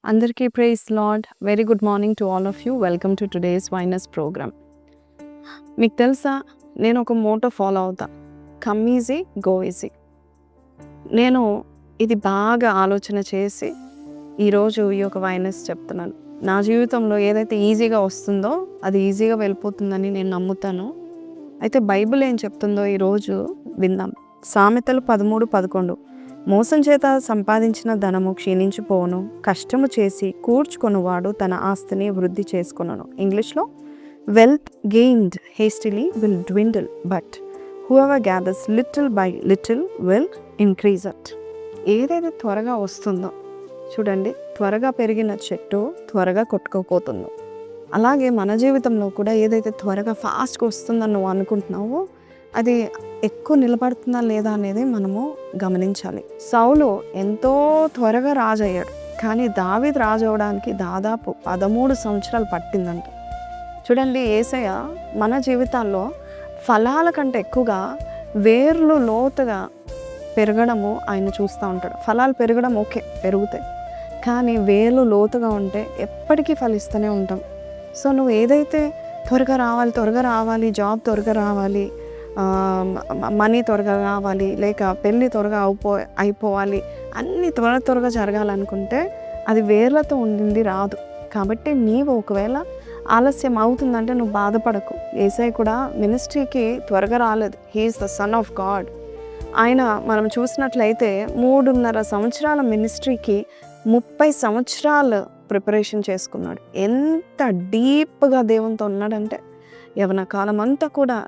అందరికీ praise Lord. Very good morning to all of you. Welcome to today's వైనస్ program. మీకు తెలుసా, నేను ఒక మోటో ఫాలో అవుతా, కమ్ ఈజీ గో ఈజీ. నేను ఇది బాగా ఆలోచన చేసి ఈరోజు ఈ యొక్క వైనస్ చెప్తున్నాను. నా జీవితంలో ఏదైతే ఈజీగా వస్తుందో అది ఈజీగా వెళ్ళిపోతుందని నేను నమ్ముతాను. అయితే బైబిల్ ఏం చెప్తుందో ఈరోజు విందాం. సామెతలు 13:11. మోసం చేత సంపాదించిన ధనము క్షీణించిపోవును, కష్టము చేసి కూర్చుకొనువాడు తన ఆస్తిని వృద్ధి చేసుకొనును. ఇంగ్లీష్లో, wealth gained hastily will dwindle, but whoever gathers little by little will increase it. ఏదైతే త్వరగా వస్తుందో చూడండి, త్వరగా పెరిగిన చెట్టు త్వరగా కొట్టుకోపోతుందో, అలాగే మన జీవితంలో కూడా ఏదైతే త్వరగా ఫాస్ట్గా వస్తుందని నువ్వు అనుకుంటున్నావో అది ఎక్కువ నిలబడుతుందా లేదా అనేది మనము గమనించాలి. సౌలు ఎంతో త్వరగా రాజు అయ్యాడు, కానీ దావీదు రాజు అవడానికి దాదాపు 13 సంవత్సరాలు పట్టిందంట. చూడండి, యేసయ్య మన జీవితాల్లో ఫలాల కంటే ఎక్కువగా వేర్లు లోతుగా పెరగడము ఆయన చూస్తూ ఉంటాడు. ఫలాలు పెరగడం ఓకే, పెరుగుతాయి, కానీ వేర్లు లోతుగా ఉంటే ఎప్పటికీ ఫలిస్తూనే ఉంటాం. సో నువ్వు ఏదైతే త్వరగా రావాలి, జాబ్ త్వరగా రావాలి, మనీ త్వరగా రావాలి, లేక పెళ్ళి త్వరగా అయిపోవాలి, అన్నీ త్వరగా జరగాలనుకుంటే అది వేర్లతో ఉండింది రాదు. కాబట్టి నీవు ఒకవేళ ఆలస్యం అవుతుందంటే నువ్వు బాధపడకు. యేసయ్య కూడా మినిస్ట్రీకి త్వరగా రాలేదు. He's the son of God. ఆయన మనం చూసినట్లయితే 3.5 సంవత్సరాల మినిస్ట్రీకి 30 సంవత్సరాలు ప్రిపరేషన్ చేసుకున్నాడు. ఎంత డీప్గా దేవునితో ఉన్నాడంటే యవ్వన కాలం అంతా కూడా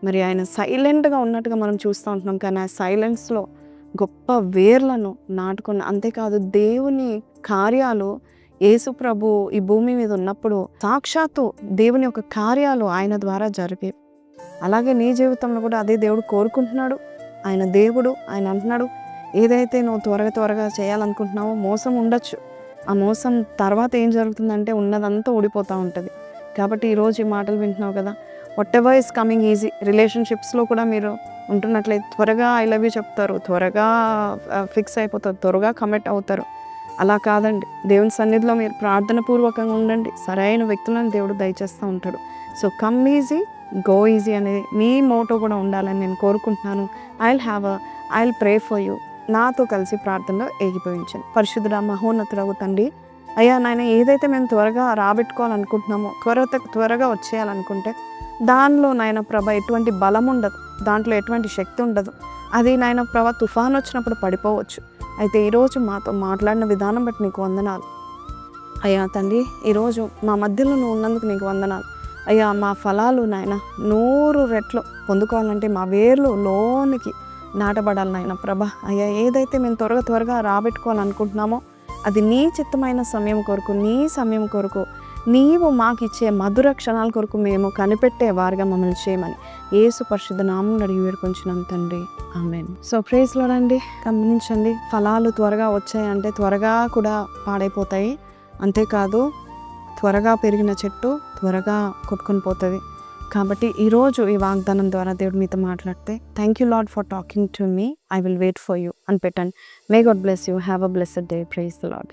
మరి ఆయన సైలెంట్గా ఉన్నట్టుగా మనం చూస్తూ ఉంటున్నాం, కానీ ఆ సైలెన్స్లో గొప్ప వేర్లను నాటుకున్న. అంతేకాదు, దేవుని కార్యాలు యేసు ప్రభు ఈ భూమి మీద ఉన్నప్పుడు సాక్షాత్తు దేవుని యొక్క కార్యాలు ఆయన ద్వారా జరిగేవి. అలాగే నీ జీవితంలో కూడా అదే దేవుడు కోరుకుంటున్నాడు. ఆయన దేవుడు, ఆయన అంటున్నాడు, ఏదైతే నువ్వు త్వరగా చేయాలనుకుంటున్నావో మోసం ఉండొచ్చు. ఆ మోసం తర్వాత ఏం జరుగుతుందంటే ఉన్నదంతా ఊడిపోతూ ఉంటుంది. కాబట్టి ఈరోజు ఈ మాటలు వింటున్నావు కదా, whatever is coming easy. రిలేషన్షిప్స్లో కూడా మీరు ఉంటున్నట్లయితే త్వరగా ఐ లవ్ యూ చెప్తారు, త్వరగా ఫిక్స్ అయిపోతారు, త్వరగా కమిట్ అవుతారు. అలా కాదండి, దేవుని సన్నిధిలో మీరు ప్రార్థన పూర్వకంగా ఉండండి, సరైన వ్యక్తులను దేవుడు దయచేస్తూ ఉంటాడు. So come easy go easy అనేది మీ మోటో కూడా ఉండాలని నేను కోరుకుంటున్నాను. I will pray for you. నాతో కలిసి ప్రార్థనలో ఏకీభవించండి. పరిశుద్ధుడా, మహోన్నతుడగు తండ్రి, అయ్యా నాయన, ఏదైతే మేము త్వరగా రాబెట్టుకోవాలనుకుంటున్నామో, త్వరగా వచ్చేయాలనుకుంటే దానిలో నాయన ప్రభ ఎటువంటి బలం ఉండదు, దాంట్లో ఎటువంటి శక్తి ఉండదు. అది నాయన ప్రభ తుఫాను వచ్చినప్పుడు పడిపోవచ్చు. అయితే ఈరోజు మాతో మాట్లాడిన విధానం బట్టి నీకు వందనాలు అయ్యా తండ్రి. ఈరోజు మా మధ్యలో నువ్వు ఉన్నందుకు నీకు వందనాలు అయ్యా. మా ఫలాలు నాయన 100 రెట్లు పొందుకోవాలంటే మా వేర్లు లోనికి నాటబడాలి నాయన ప్రభ. అయ్యా, ఏదైతే మేము త్వరగా రాబెట్టుకోవాలనుకుంటున్నామో అది నీ చిత్తమైన సమయం కొరకు, నీ సమయం కొరకు, నీవు మాకు ఇచ్చే మధుర క్షణాల కొరకు మేము కనిపెట్టే వారిగా మమ్మల్ని చేయమని యేసు పరిశుద్ధ నామమున అడిగి వేడుకొంచున్నాం తండ్రి, ఆమేన్. సో ప్రైజ్ లార్డ్ అండి. గమనించండి, ఫలాలు త్వరగా వచ్చాయంటే త్వరగా కూడా పాడైపోతాయి. అంతేకాదు, త్వరగా పెరిగిన చెట్టు త్వరగా కొట్టుకొని పోతుంది. కాబట్టి ఈరోజు ఈ వాగ్దానం ద్వారా దేవుడు మీతో మాట్లాడితే, thank you Lord for talking to me, I will wait for you అని పెట్టండి. May God bless you. Have a blessed day. Praise the lord.